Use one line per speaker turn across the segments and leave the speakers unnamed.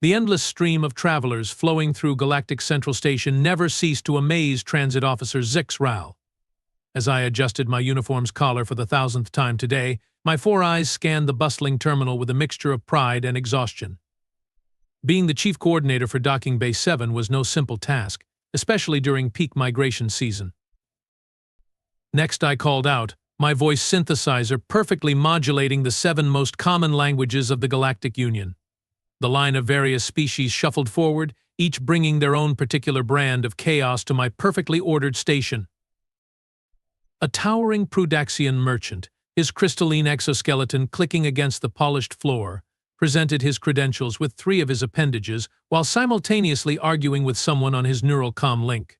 The endless stream of travelers flowing through Galactic Central Station never ceased to amaze Transit Officer Zix Rao. As I adjusted my uniform's collar for the 1,000th time today, my 4 eyes scanned the bustling terminal with a mixture of pride and exhaustion. Being the chief coordinator for Docking Bay 7 was no simple task, especially during peak migration season. Next I called out, my voice synthesizer perfectly modulating the 7 most common languages of the Galactic Union. The line of various species shuffled forward, each bringing their own particular brand of chaos to my perfectly ordered station. A towering Prudaxian merchant, his crystalline exoskeleton clicking against the polished floor, presented his credentials with 3 of his appendages while simultaneously arguing with someone on his neural comm link.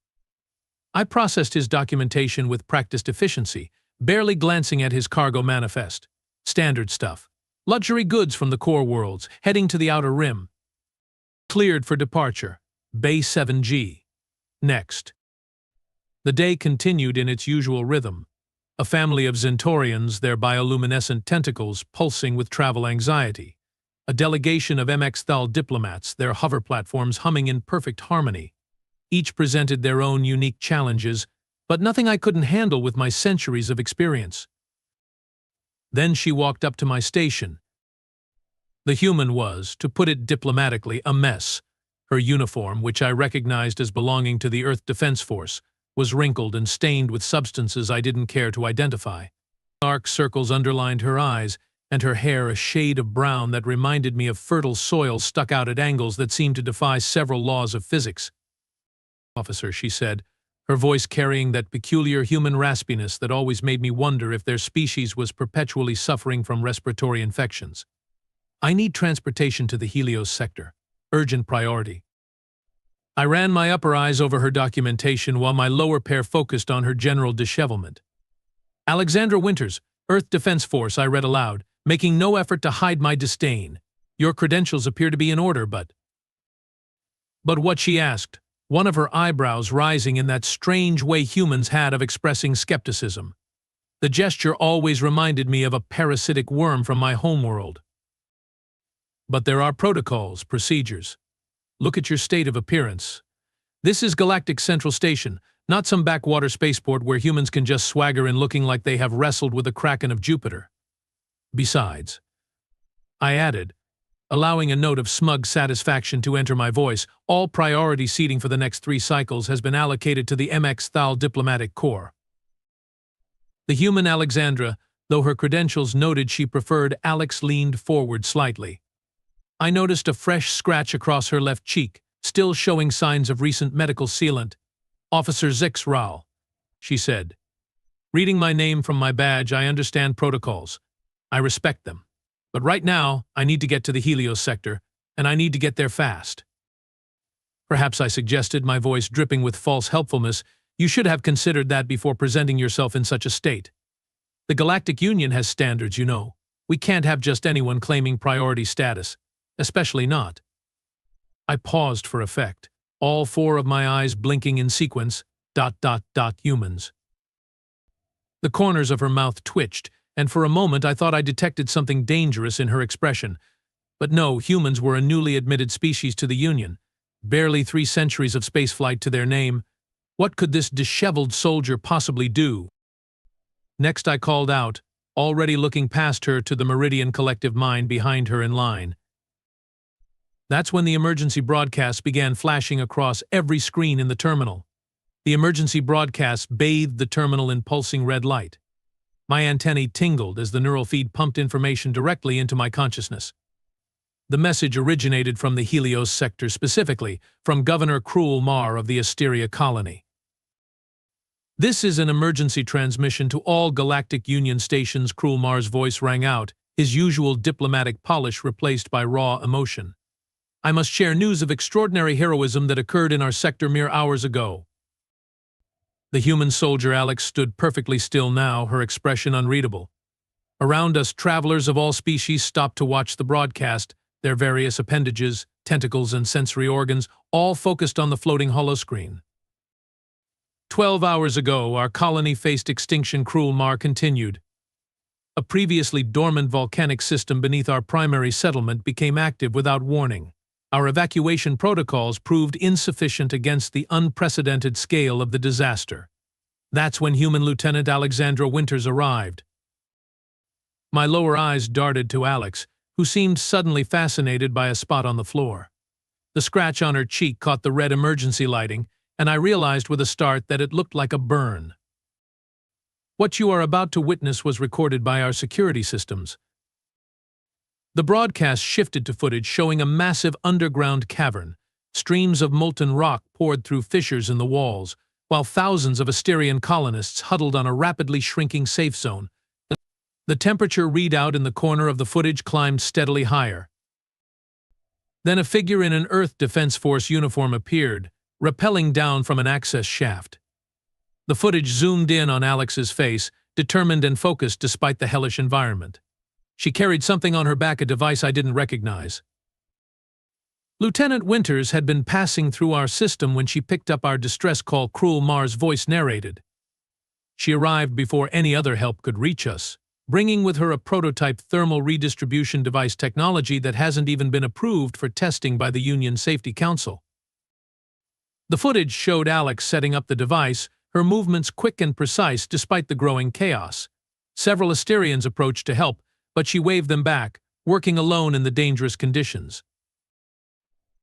I processed his documentation with practiced efficiency, barely glancing at his cargo manifest. Standard stuff. Luxury goods from the core worlds, heading to the outer rim. Cleared for departure. Bay 7G. Next. The day continued in its usual rhythm. A family of Zentorians, their bioluminescent tentacles pulsing with travel anxiety. A delegation of MX-Thal diplomats, their hover platforms humming in perfect harmony. Each presented their own unique challenges, but nothing I couldn't handle with my centuries of experience. Then she walked up to my station. The human was, to put it diplomatically, a mess. Her uniform, which I recognized as belonging to the Earth Defense Force, was wrinkled and stained with substances I didn't care to identify. Dark circles underlined her eyes, and her hair a shade of brown that reminded me of fertile soil stuck out at angles that seemed to defy several laws of physics. "Officer," she said, her voice carrying that peculiar human raspiness that always made me wonder if their species was perpetually suffering from respiratory infections. "I need transportation to the Helios sector. Urgent priority." I ran my upper eyes over her documentation while my lower pair focused on her general dishevelment. "Alexandra Winters, Earth Defense Force," I read aloud, making no effort to hide my disdain. "Your credentials appear to be in order, but—" "But what?" she asked, one of her eyebrows rising in that strange way humans had of expressing skepticism. The gesture always reminded me of a parasitic worm from my homeworld. "But there are protocols, procedures. Look at your state of appearance. This is Galactic Central Station, not some backwater spaceport where humans can just swagger in looking like they have wrestled with the Kraken of Jupiter. Besides," I added, allowing a note of smug satisfaction to enter my voice, "all priority seating for the next 3 cycles has been allocated to the MX-Thal Diplomatic Corps." The human Alexandra, though her credentials noted she preferred Alex, leaned forward slightly. I noticed a fresh scratch across her left cheek, still showing signs of recent medical sealant. "Officer Zix Rao," she said. "Reading my name from my badge, I understand protocols. I respect them. But right now, I need to get to the Helios sector, and I need to get there fast." "Perhaps," I suggested, my voice dripping with false helpfulness, "you should have considered that before presenting yourself in such a state. The Galactic Union has standards, you know. We can't have just anyone claiming priority status. Especially not." I paused for effect, all 4 of my eyes blinking in sequence, ... humans. The corners of her mouth twitched, and for a moment I thought I detected something dangerous in her expression. But no, humans were a newly admitted species to the Union. Barely 3 centuries of spaceflight to their name. What could this disheveled soldier possibly do? Next I called out, already looking past her to the Meridian collective mind behind her in line. That's when the emergency broadcast began flashing across every screen in the terminal. The emergency broadcast bathed the terminal in pulsing red light. My antennae tingled as the neural feed pumped information directly into my consciousness. The message originated from the Helios sector, specifically from Governor Cruel Mar of the Asteria colony. "This is an emergency transmission to all Galactic Union stations." Cruel Mar's voice rang out, his usual diplomatic polish replaced by raw emotion. "I must share news of extraordinary heroism that occurred in our sector mere hours ago." The human soldier Alex stood perfectly still now, her expression unreadable. Around us, travelers of all species stopped to watch the broadcast, their various appendages, tentacles, and sensory organs, all focused on the floating holoscreen. 12 hours ago, our colony faced extinction," Cruel Mar continued. "A previously dormant volcanic system beneath our primary settlement became active without warning. Our evacuation protocols proved insufficient against the unprecedented scale of the disaster. That's when human Lieutenant Alexandra Winters arrived. My lower eyes darted to Alex, who seemed suddenly fascinated by a spot on the floor. The scratch on her cheek caught the red emergency lighting, and I realized with a start that it looked like a burn. What you are about to witness was recorded by our security systems. The broadcast shifted to footage showing a massive underground cavern. Streams of molten rock poured through fissures in the walls, while thousands of Asterian colonists huddled on a rapidly shrinking safe zone. The temperature readout in the corner of the footage climbed steadily higher. Then a figure in an Earth Defense Force uniform appeared, rappelling down from an access shaft. The footage zoomed in on Alex's face, determined and focused despite the hellish environment. She carried something on her back, a device I didn't recognize. Lieutenant Winters had been passing through our system when she picked up our distress call, Cruel Mars' voice narrated. She arrived before any other help could reach us, bringing with her a prototype thermal redistribution device technology that hasn't even been approved for testing by the Union Safety Council. The footage showed Alex setting up the device, her movements quick and precise despite the growing chaos. Several Asterians approached to help, but she waved them back, working alone in the dangerous conditions.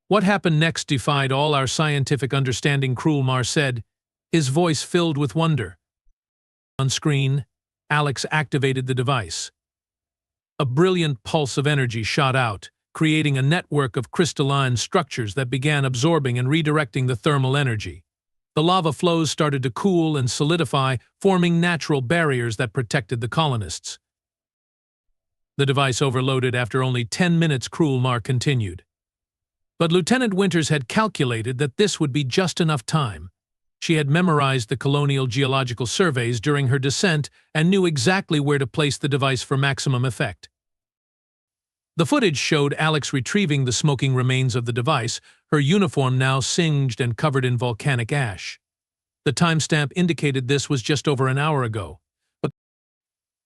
What happened next defied all our scientific understanding, Cruel Mars said, his voice filled with wonder. On screen, Alex activated the device. A brilliant pulse of energy shot out, creating a network of crystalline structures that began absorbing and redirecting the thermal energy. The lava flows started to cool and solidify, forming natural barriers that protected the colonists. The device overloaded after only 10 minutes, Cruel Mars continued. But Lieutenant Winters had calculated that this would be just enough time. She had memorized the colonial geological surveys during her descent and knew exactly where to place the device for maximum effect. The footage showed Alex retrieving the smoking remains of the device, her uniform now singed and covered in volcanic ash. The timestamp indicated this was just over an hour ago. But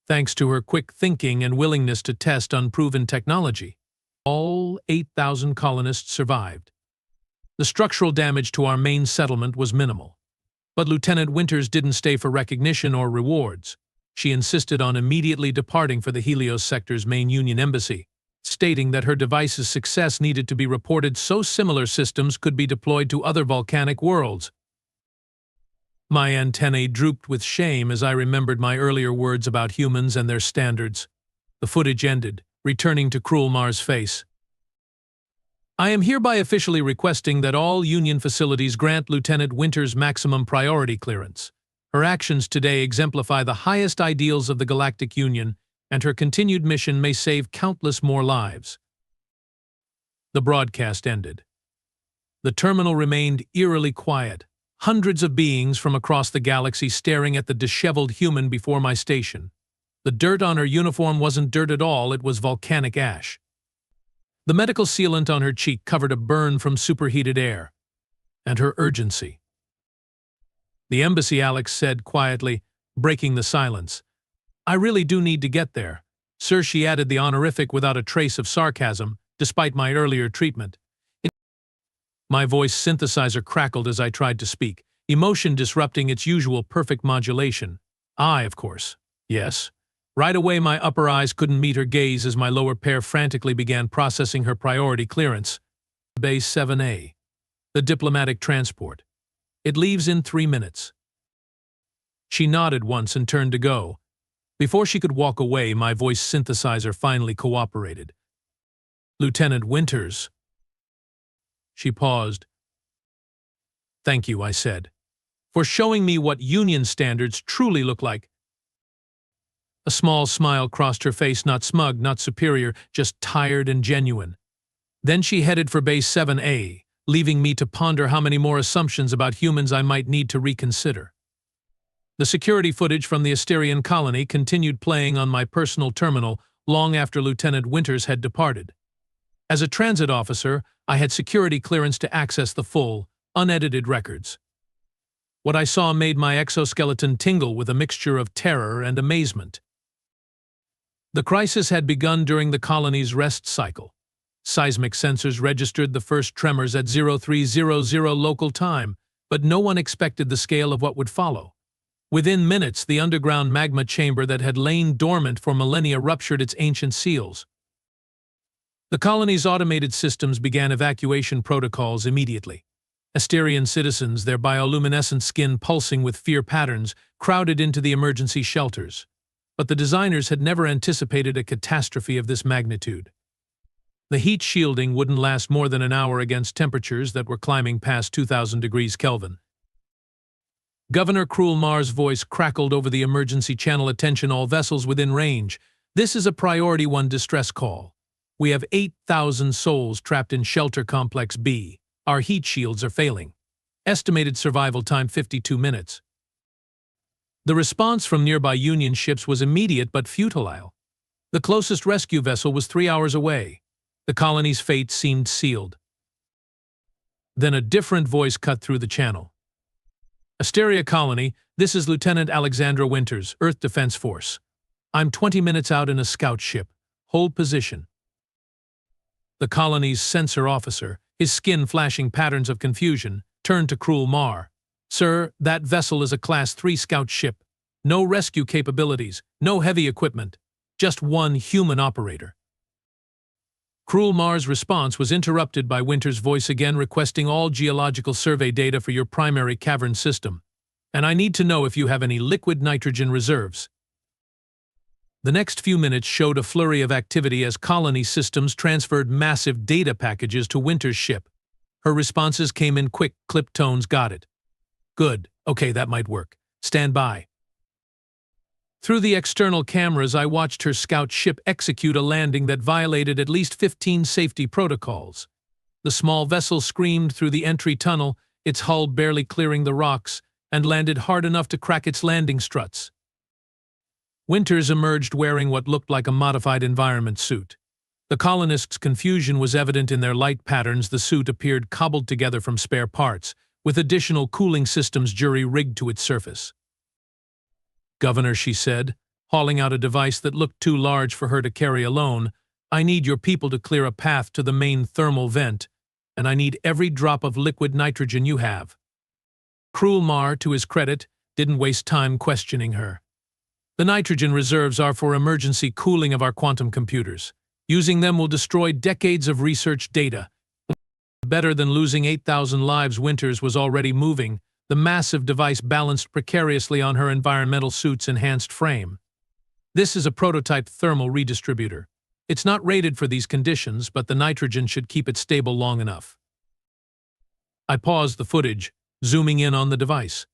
thanks to her quick thinking and willingness to test unproven technology, all 8,000 colonists survived. The structural damage to our main settlement was minimal. But Lieutenant Winters didn't stay for recognition or rewards. She insisted on immediately departing for the Helios sector's main Union embassy, stating that her device's success needed to be reported so similar systems could be deployed to other volcanic worlds. My antennae drooped with shame as I remembered my earlier words about humans and their standards. The footage ended, returning to Cruel Mars' face. I am hereby officially requesting that all Union facilities grant Lieutenant Winters maximum priority clearance. Her actions today exemplify the highest ideals of the Galactic Union, and her continued mission may save countless more lives. The broadcast ended. The terminal remained eerily quiet, hundreds of beings from across the galaxy staring at the disheveled human before my station. The dirt on her uniform wasn't dirt at all, it was volcanic ash. The medical sealant on her cheek covered a burn from superheated air. And her urgency. The embassy, Alex said quietly, breaking the silence. I really do need to get there. Sir, she added the honorific without a trace of sarcasm, despite my earlier treatment. My voice synthesizer crackled as I tried to speak, emotion disrupting its usual perfect modulation. I, of course. Yes. Right away my upper eyes couldn't meet her gaze as my lower pair frantically began processing her priority clearance. Base 7A. The diplomatic transport. It leaves in 3 minutes. She nodded once and turned to go. Before she could walk away, my voice synthesizer finally cooperated. Lieutenant Winters. She paused. Thank you, I said, for showing me what Union standards truly look like. A small smile crossed her face, not smug, not superior, just tired and genuine. Then she headed for Base 7A, leaving me to ponder how many more assumptions about humans I might need to reconsider. The security footage from the Asterian colony continued playing on my personal terminal long after Lieutenant Winters had departed. As a transit officer, I had security clearance to access the full, unedited records. What I saw made my exoskeleton tingle with a mixture of terror and amazement. The crisis had begun during the colony's rest cycle. Seismic sensors registered the first tremors at 0300 local time, but no one expected the scale of what would follow. Within minutes, the underground magma chamber that had lain dormant for millennia ruptured its ancient seals. The colony's automated systems began evacuation protocols immediately. Asterian citizens, their bioluminescent skin pulsing with fear patterns, crowded into the emergency shelters. But the designers had never anticipated a catastrophe of this magnitude. The heat shielding wouldn't last more than an hour against temperatures that were climbing past 2,000 degrees Kelvin. Governor Cruel Mar's voice crackled over the emergency channel. Attention all vessels within range. This is a Priority 1 distress call. We have 8,000 souls trapped in Shelter Complex B. Our heat shields are failing. Estimated survival time 52 minutes. The response from nearby Union ships was immediate but futile. The closest rescue vessel was 3 hours away. The colony's fate seemed sealed. Then a different voice cut through the channel. Asteria Colony, this is Lieutenant Alexandra Winters, Earth Defense Force. I'm 20 minutes out in a scout ship. Hold position. The colony's sensor officer, his skin flashing patterns of confusion, turned to Cruel Mar. Sir, that vessel is a Class 3 scout ship. No rescue capabilities, no heavy equipment. Just one human operator. Cruel Mar's response was interrupted by Winter's voice again, requesting all geological survey data for your primary cavern system. And I need to know if you have any liquid nitrogen reserves. The next few minutes showed a flurry of activity as colony systems transferred massive data packages to Winter's ship. Her responses came in quick, clipped tones. Got it. Good. Okay, that might work. Stand by. Through the external cameras, I watched her scout ship execute a landing that violated at least 15 safety protocols. The small vessel screamed through the entry tunnel, its hull barely clearing the rocks, and landed hard enough to crack its landing struts. Winters emerged wearing what looked like a modified environment suit. The colonists' confusion was evident in their light patterns. The suit appeared cobbled together from spare parts, with additional cooling systems jury-rigged to its surface. Governor, she said, hauling out a device that looked too large for her to carry alone, I need your people to clear a path to the main thermal vent, and I need every drop of liquid nitrogen you have. Cruel Mar, to his credit, didn't waste time questioning her. The nitrogen reserves are for emergency cooling of our quantum computers. Using them will destroy decades of research data. Better than losing 8,000 lives. Winters was already moving, the massive device balanced precariously on her environmental suit's enhanced frame. This is a prototype thermal redistributor. It's not rated for these conditions, but the nitrogen should keep it stable long enough. I paused the footage, zooming in on the device.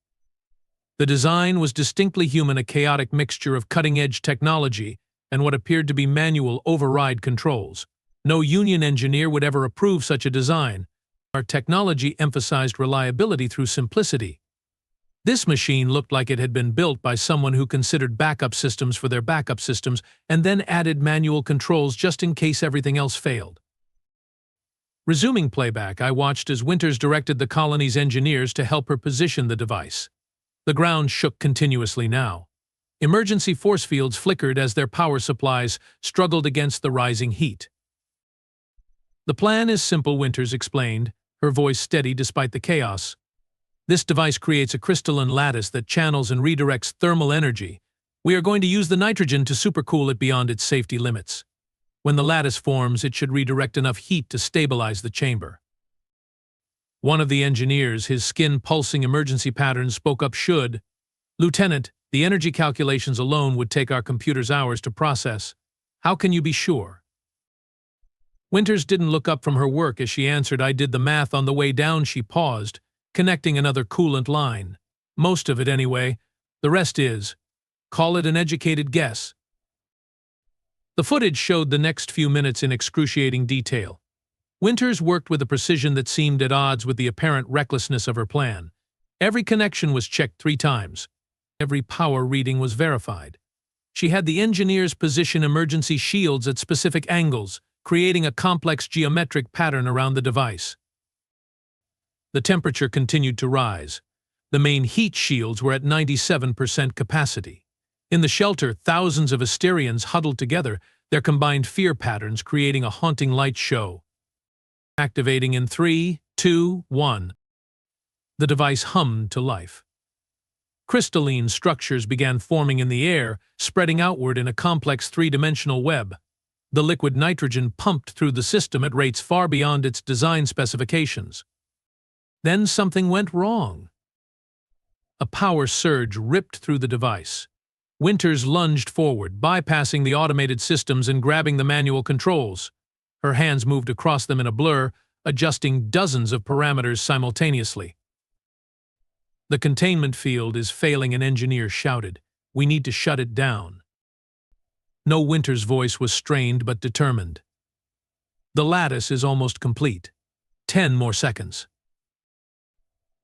The design was distinctly human, a chaotic mixture of cutting-edge technology and what appeared to be manual override controls. No union engineer would ever approve such a design. Our technology emphasized reliability through simplicity. This machine looked like it had been built by someone who considered backup systems for their backup systems and then added manual controls just in case everything else failed. Resuming playback, I watched as Winters directed the colony's engineers to help her position the device. The ground shook continuously now. Emergency force fields flickered as their power supplies struggled against the rising heat. The plan is simple, Winters explained, her voice steady despite the chaos. This device creates a crystalline lattice that channels and redirects thermal energy. We are going to use the nitrogen to supercool it beyond its safety limits. When the lattice forms, it should redirect enough heat to stabilize the chamber. One of the engineers, his skin pulsing emergency patterns, spoke up. Lieutenant, the energy calculations alone would take our computers hours to process. How can you be sure? Winters didn't look up from her work as she answered. I did the math on the way down. She paused, connecting another coolant line. Most of it anyway. The rest is, call it an educated guess. The footage showed the next few minutes in excruciating detail. Winters worked with a precision that seemed at odds with the apparent recklessness of her plan. Every connection was checked 3 times. Every power reading was verified. She had the engineers position emergency shields at specific angles, creating a complex geometric pattern around the device. The temperature continued to rise. The main heat shields were at 97% capacity. In the shelter, thousands of Asterians huddled together, their combined fear patterns creating a haunting light show. Activating in 3, 2, 1. The device hummed to life. Crystalline structures began forming in the air, spreading outward in a complex three-dimensional web. The liquid nitrogen pumped through the system at rates far beyond its design specifications. Then something went wrong. A power surge ripped through the device. Winters lunged forward, bypassing the automated systems and grabbing the manual controls. Her hands moved across them in a blur, adjusting dozens of parameters simultaneously. "The containment field is failing," an engineer shouted. "We need to shut it down." No, Winter's voice was strained but determined. "The lattice is almost complete. 10 more seconds."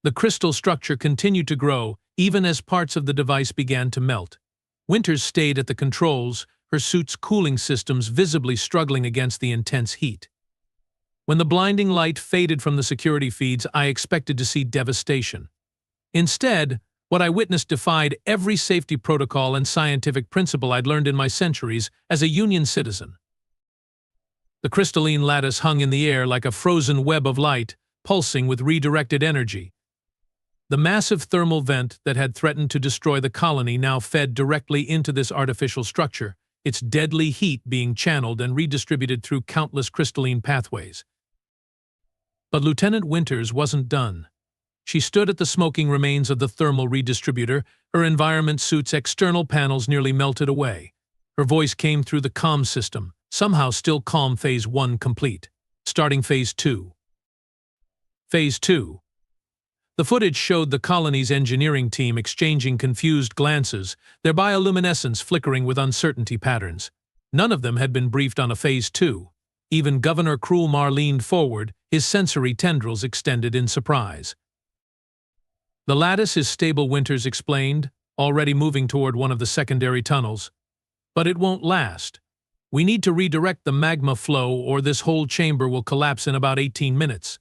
The crystal structure continued to grow, even as parts of the device began to melt. Winters stayed at the controls, her suit's cooling systems visibly struggling against the intense heat. When the blinding light faded from the security feeds, I expected to see devastation. Instead, what I witnessed defied every safety protocol and scientific principle I'd learned in my centuries as a Union citizen. The crystalline lattice hung in the air like a frozen web of light, pulsing with redirected energy. The massive thermal vent that had threatened to destroy the colony now fed directly into this artificial structure, its deadly heat being channeled and redistributed through countless crystalline pathways. But Lieutenant Winters wasn't done. She stood at the smoking remains of the thermal redistributor, her environment suit's external panels nearly melted away. Her voice came through the comm system, somehow still calm. Phase 1 complete. Starting Phase 2. Phase 2. The footage showed the colony's engineering team exchanging confused glances, their bioluminescence flickering with uncertainty patterns. None of them had been briefed on a Phase 2. Even Governor Krulmar leaned forward, his sensory tendrils extended in surprise. "The lattice is stable," Winters explained, already moving toward one of the secondary tunnels. "But it won't last. We need to redirect the magma flow or this whole chamber will collapse in about 18 minutes.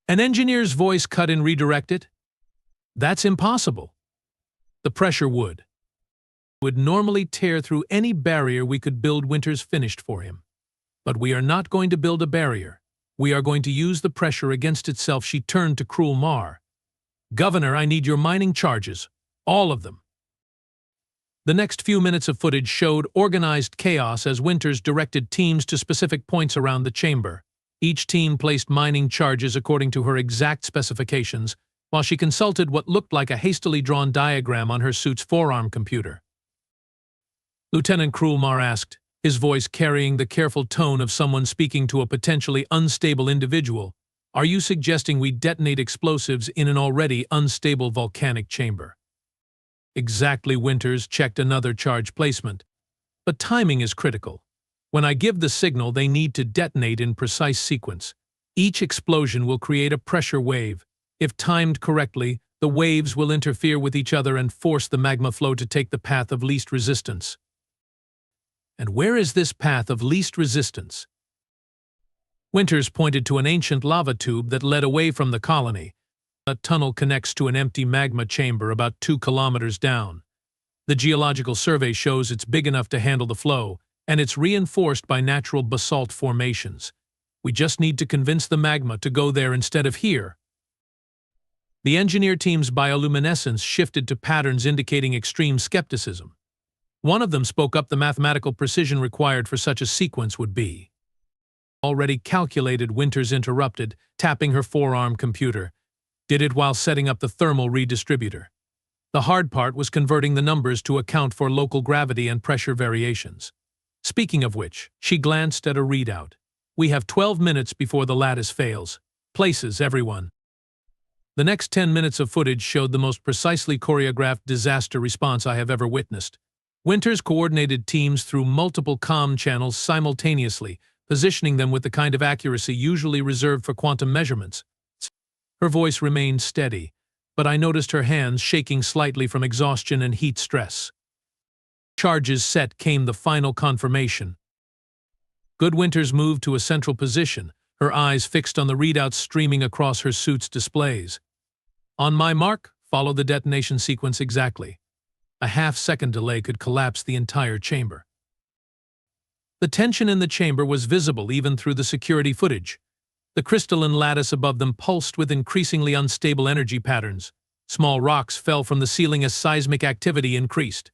An engineer's voice cut in. "Redirect it? That's impossible. The pressure would normally tear through any barrier we could build." Winters finished for him. "But we are not going to build a barrier. We are going to use the pressure against itself." She turned to Krulmar. "Governor, I need your mining charges. All of them." The next few minutes of footage showed organized chaos as Winters directed teams to specific points around the chamber. Each team placed mining charges according to her exact specifications, while she consulted what looked like a hastily drawn diagram on her suit's forearm computer. Lieutenant Krulmar asked, his voice carrying the careful tone of someone speaking to a potentially unstable individual, "Are you suggesting we detonate explosives in an already unstable volcanic chamber?" "Exactly." Winters checked another charge placement. "But timing is critical. When I give the signal, they need to detonate in precise sequence. Each explosion will create a pressure wave. If timed correctly, the waves will interfere with each other and force the magma flow to take the path of least resistance." "And where is this path of least resistance?" Winters pointed to an ancient lava tube that led away from the colony. A tunnel connects to an empty magma chamber about 2 kilometers down. The geological survey shows it's big enough to handle the flow, and it's reinforced by natural basalt formations. We just need to convince the magma to go there instead of here. The engineer team's bioluminescence shifted to patterns indicating extreme skepticism. One of them spoke up. The mathematical precision required for such a sequence would be already calculated. Winters interrupted, tapping her forearm computer. Did it while setting up the thermal redistributor. The hard part was converting the numbers to account for local gravity and pressure variations. Speaking of which, she glanced at a readout. "We have 12 minutes before the lattice fails. Places, everyone." The next 10 minutes of footage showed the most precisely choreographed disaster response I have ever witnessed. Winters coordinated teams through multiple comm channels simultaneously, positioning them with the kind of accuracy usually reserved for quantum measurements. Her voice remained steady, but I noticed her hands shaking slightly from exhaustion and heat stress. Charges set came the final confirmation. Good. Winters moved to a central position, her eyes fixed on the readouts streaming across her suit's displays. "On my mark, follow the detonation sequence exactly. A half-second delay could collapse the entire chamber." The tension in the chamber was visible even through the security footage. The crystalline lattice above them pulsed with increasingly unstable energy patterns. Small rocks fell from the ceiling as seismic activity increased.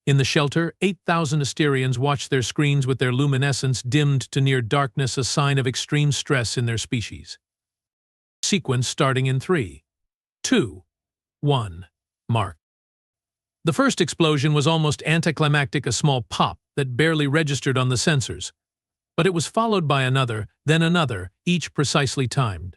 In the shelter, 8,000 Asterians watched their screens with their luminescence dimmed to near darkness, a sign of extreme stress in their species. Sequence starting in 3, 2, 1, mark. The first explosion was almost anticlimactic, a small pop that barely registered on the sensors. But it was followed by another, then another, each precisely timed.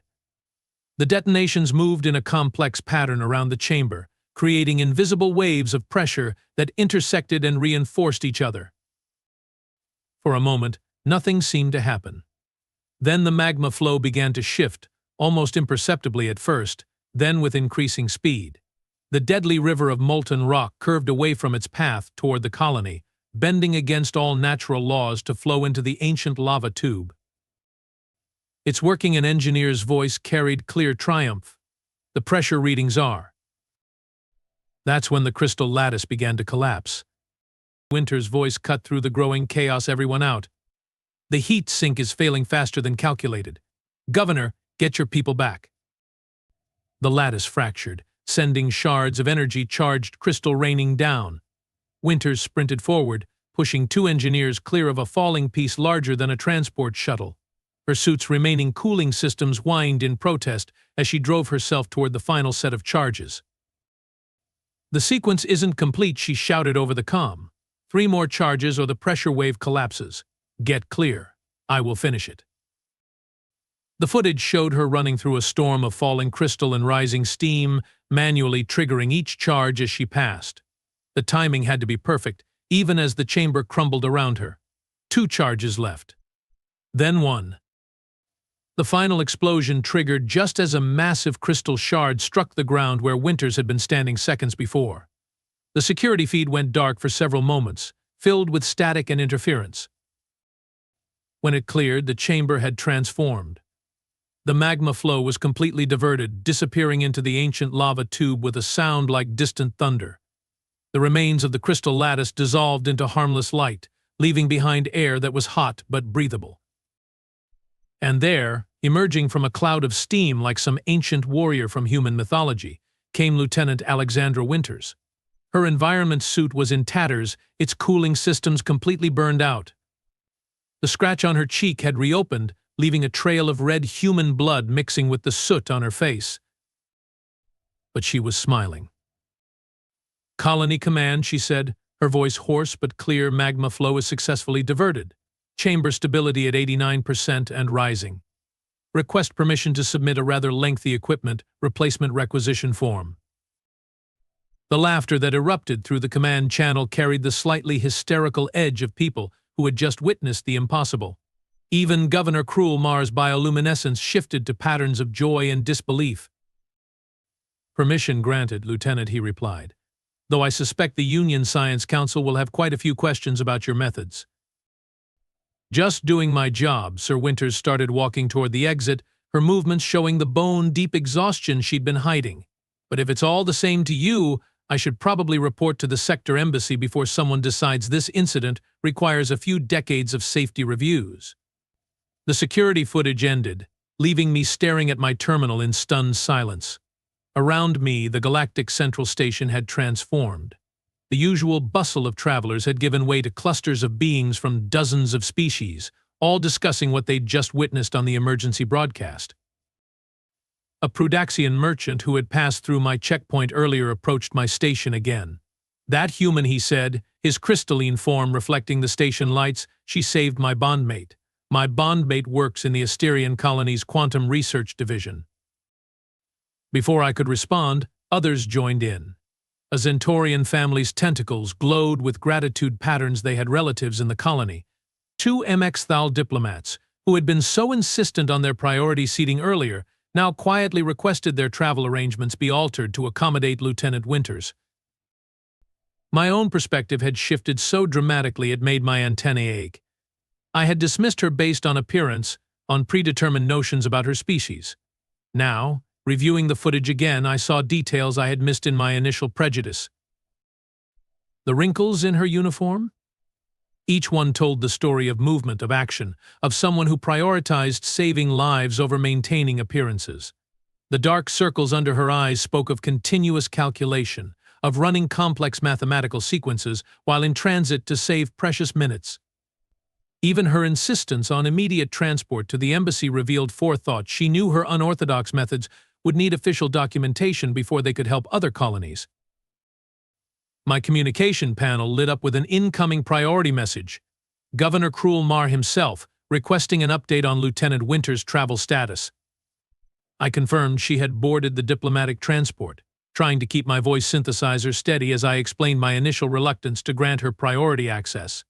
The detonations moved in a complex pattern around the chamber, creating invisible waves of pressure that intersected and reinforced each other. For a moment, nothing seemed to happen. Then the magma flow began to shift, almost imperceptibly at first, then with increasing speed. The deadly river of molten rock curved away from its path toward the colony, bending against all natural laws to flow into the ancient lava tube. Its working, an engineer's voice carried clear triumph. The pressure readings are. That's when the crystal lattice began to collapse. Winter's voice cut through the growing chaos. Everyone out. The heat sink is failing faster than calculated. Governor, get your people back. The lattice fractured, sending shards of energy-charged crystal raining down. Winters sprinted forward, pushing 2 engineers clear of a falling piece larger than a transport shuttle. Her suit's remaining cooling systems whined in protest as she drove herself toward the final set of charges. "The sequence isn't complete," she shouted over the comm. "3 more charges or the pressure wave collapses. Get clear. I will finish it." The footage showed her running through a storm of falling crystal and rising steam, manually triggering each charge as she passed. The timing had to be perfect, even as the chamber crumbled around her. 2 charges left. Then 1. The final explosion triggered just as a massive crystal shard struck the ground where Winters had been standing seconds before. The security feed went dark for several moments, filled with static and interference. When it cleared, the chamber had transformed. The magma flow was completely diverted, disappearing into the ancient lava tube with a sound like distant thunder. The remains of the crystal lattice dissolved into harmless light, leaving behind air that was hot but breathable. And there, emerging from a cloud of steam like some ancient warrior from human mythology, came Lieutenant Alexandra Winters. Her environment suit was in tatters, its cooling systems completely burned out. The scratch on her cheek had reopened, leaving a trail of red human blood mixing with the soot on her face. But she was smiling. "Colony Command," she said, her voice hoarse but clear. "Magma flow is successfully diverted. Chamber stability at 89% and rising. Request permission to submit a rather lengthy equipment replacement requisition form." The laughter that erupted through the command channel carried the slightly hysterical edge of people who had just witnessed the impossible. Even Governor Cruelmar's bioluminescence shifted to patterns of joy and disbelief. "Permission granted, Lieutenant," he replied, "though I suspect the Union Science Council will have quite a few questions about your methods." "Just doing my job." Sir Winters started walking toward the exit, her movements showing the bone-deep exhaustion she'd been hiding. "But if it's all the same to you, I should probably report to the sector embassy before someone decides this incident requires a few decades of safety reviews." The security footage ended, leaving me staring at my terminal in stunned silence. Around me, the galactic central station had transformed. The usual bustle of travelers had given way to clusters of beings from dozens of species, all discussing what they'd just witnessed on the emergency broadcast. A Prudaxian merchant who had passed through my checkpoint earlier approached my station again. "That human," he said, his crystalline form reflecting the station lights, "she saved my bondmate. My bondmate works in the Asterian colony's quantum research division." Before I could respond, others joined in. A Zentorian family's tentacles glowed with gratitude patterns. They had relatives in the colony. 2 MX-Thal diplomats, who had been so insistent on their priority seating earlier, now quietly requested their travel arrangements be altered to accommodate Lieutenant Winters. My own perspective had shifted so dramatically it made my antennae ache. I had dismissed her based on appearance, on predetermined notions about her species. Now, reviewing the footage again, I saw details I had missed in my initial prejudice. The wrinkles in her uniform? Each one told the story of movement, of action, of someone who prioritized saving lives over maintaining appearances. The dark circles under her eyes spoke of continuous calculation, of running complex mathematical sequences while in transit to save precious minutes. Even her insistence on immediate transport to the embassy revealed forethought. She knew her unorthodox methods would need official documentation before they could help other colonies. My communication panel lit up with an incoming priority message. Governor Cruel Mar himself, requesting an update on Lieutenant Winter's travel status. I confirmed she had boarded the diplomatic transport, trying to keep my voice synthesizer steady as I explained my initial reluctance to grant her priority access.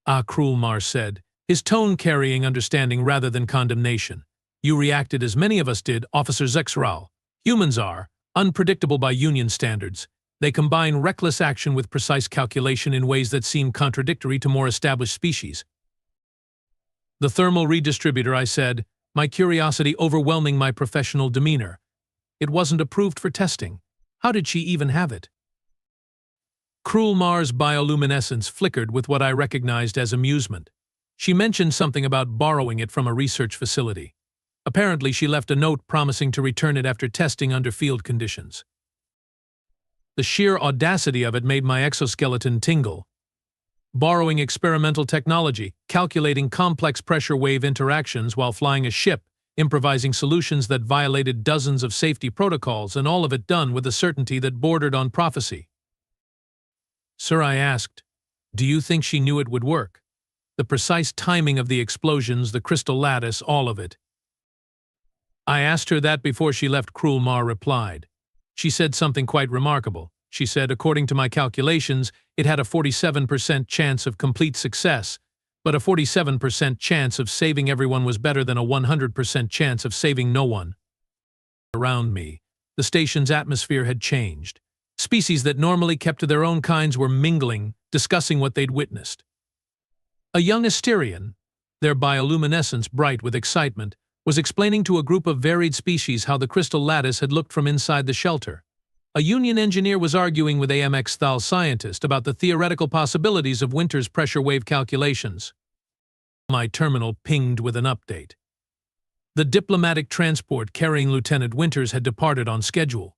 Ah, Cruel Mar said, his tone carrying understanding rather than condemnation. You reacted as many of us did, Officer Zexral. Humans are unpredictable by Union standards. They combine reckless action with precise calculation in ways that seem contradictory to more established species. The thermal redistributor, I said, my curiosity overwhelming my professional demeanor. It wasn't approved for testing. How did she even have it? Cruel Mar's bioluminescence flickered with what I recognized as amusement. She mentioned something about borrowing it from a research facility. Apparently, she left a note promising to return it after testing under field conditions. The sheer audacity of it made my exoskeleton tingle. Borrowing experimental technology, calculating complex pressure wave interactions while flying a ship, improvising solutions that violated dozens of safety protocols, and all of it done with a certainty that bordered on prophecy. Sir, I asked, do you think she knew it would work? The precise timing of the explosions, the crystal lattice, all of it. I asked her that before she left. Cruel Mar replied. She said something quite remarkable. She said, according to my calculations, it had a 47% chance of complete success, but a 47% chance of saving everyone was better than a 100% chance of saving no one. Around me, the station's atmosphere had changed. Species that normally kept to their own kinds were mingling, discussing what they'd witnessed. A young Asterian, their bioluminescence bright with excitement, was explaining to a group of varied species how the crystal lattice had looked from inside the shelter. A Union engineer was arguing with a thal scientist about the theoretical possibilities of Winter's pressure wave calculations. My terminal pinged with an update. The diplomatic transport carrying Lieutenant Winters had departed on schedule.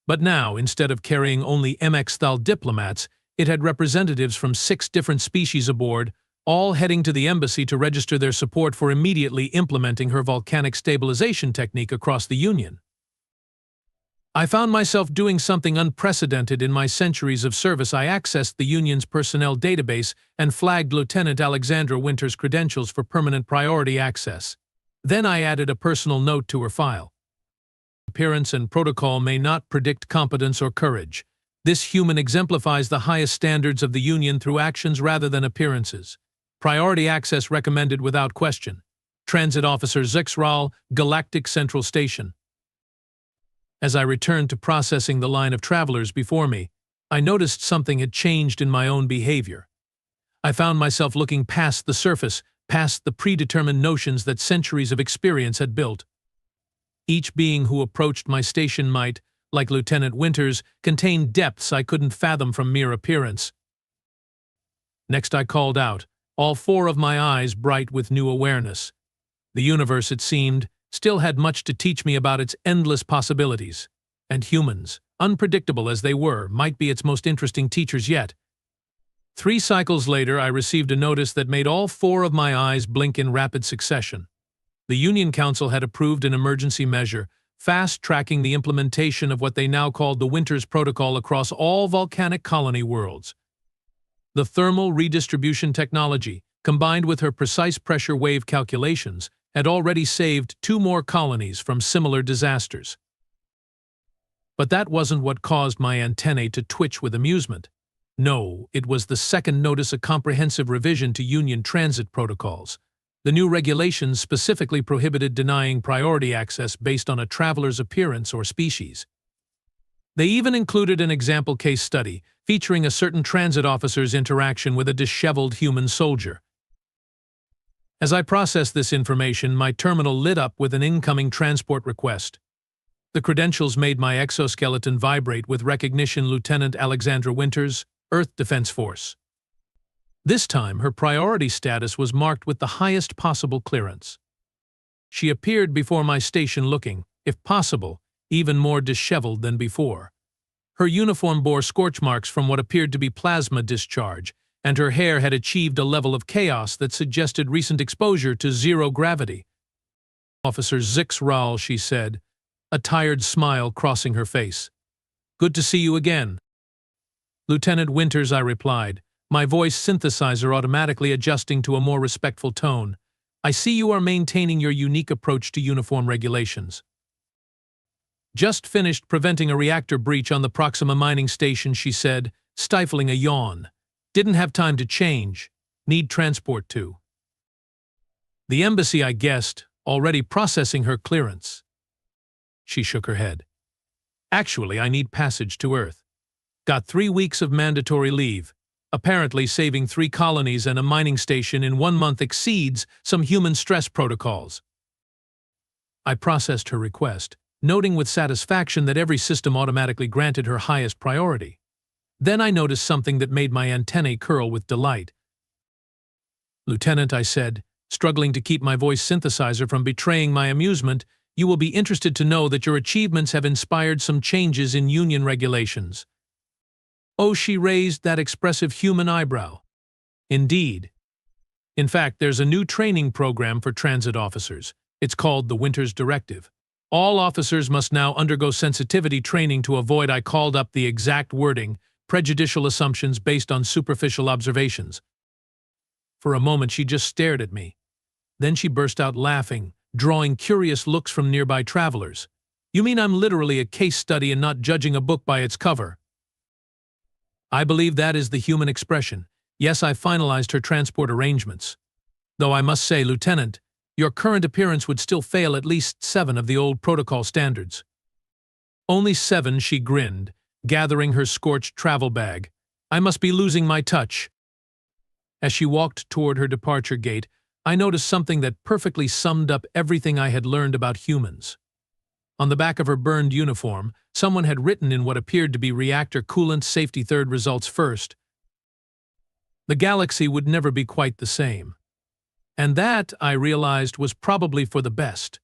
But now, instead of carrying only thal diplomats, it had representatives from 6 different species aboard, all heading to the embassy to register their support for immediately implementing her volcanic stabilization technique across the Union. I found myself doing something unprecedented in my centuries of service. I accessed the Union's personnel database and flagged Lieutenant Alexandra Winter's credentials for permanent priority access. Then I added a personal note to her file. Appearance and protocol may not predict competence or courage. This human exemplifies the highest standards of the Union through actions rather than appearances. Priority access recommended without question. Transit Officer Zexral, Galactic Central Station. As I returned to processing the line of travelers before me, I noticed something had changed in my own behavior. I found myself looking past the surface, past the predetermined notions that centuries of experience had built. Each being who approached my station might, like Lieutenant Winters, contain depths I couldn't fathom from mere appearance. Next I called out, all 4 of my eyes bright with new awareness. The universe, it seemed, still had much to teach me about its endless possibilities, and humans, unpredictable as they were, might be its most interesting teachers yet. 3 cycles later, I received a notice that made all 4 of my eyes blink in rapid succession. The Union Council had approved an emergency measure, fast-tracking the implementation of what they now called the Winters Protocol across all volcanic colony worlds. The thermal redistribution technology, combined with her precise pressure wave calculations, had already saved 2 more colonies from similar disasters. But that wasn't what caused my antennae to twitch with amusement. No, it was the second notice, a comprehensive revision to Union transit protocols. The new regulations specifically prohibited denying priority access based on a traveler's appearance or species. They even included an example case study featuring a certain transit officer's interaction with a disheveled human soldier. As I processed this information, my terminal lit up with an incoming transport request. The credentials made my exoskeleton vibrate with recognition. Lieutenant Alexandra Winters, Earth Defense Force. This time, her priority status was marked with the highest possible clearance. She appeared before my station looking, if possible, even more disheveled than before. Her uniform bore scorch marks from what appeared to be plasma discharge, and her hair had achieved a level of chaos that suggested recent exposure to zero gravity. "Officer Zix Raul," she said, a tired smile crossing her face. "Good to see you again." "Lieutenant Winters," I replied, my voice synthesizer automatically adjusting to a more respectful tone. "I see you are maintaining your unique approach to uniform regulations." "Just finished preventing a reactor breach on the Proxima mining station," she said, stifling a yawn. "Didn't have time to change. Need transport to the embassy, I guessed, already processing her clearance." She shook her head. "Actually, I need passage to Earth. Got 3 weeks of mandatory leave. Apparently, saving 3 colonies and a mining station in 1 month exceeds some human stress protocols." I processed her request, noting with satisfaction that every system automatically granted her highest priority. Then I noticed something that made my antennae curl with delight. "Lieutenant," I said, struggling to keep my voice synthesizer from betraying my amusement, "you will be interested to know that your achievements have inspired some changes in union regulations." Oh, she raised that expressive human eyebrow. "Indeed. In fact, there's a new training program for transit officers. It's called the Winters Directive. All officers must now undergo sensitivity training to avoid," I called up the exact wording, "prejudicial assumptions based on superficial observations." For a moment she just stared at me. Then she burst out laughing, drawing curious looks from nearby travelers. "You mean I'm literally a case study and not judging a book by its cover?" I believe that is the human expression. Yes, I finalized her transport arrangements. Though I must say, Lieutenant, your current appearance would still fail at least 7 of the old protocol standards. "Only 7, she grinned, gathering her scorched travel bag. "I must be losing my touch." As she walked toward her departure gate, I noticed something that perfectly summed up everything I had learned about humans. On the back of her burned uniform, someone had written in what appeared to be reactor coolant safety third results first. The galaxy would never be quite the same. And that, I realized, was probably for the best.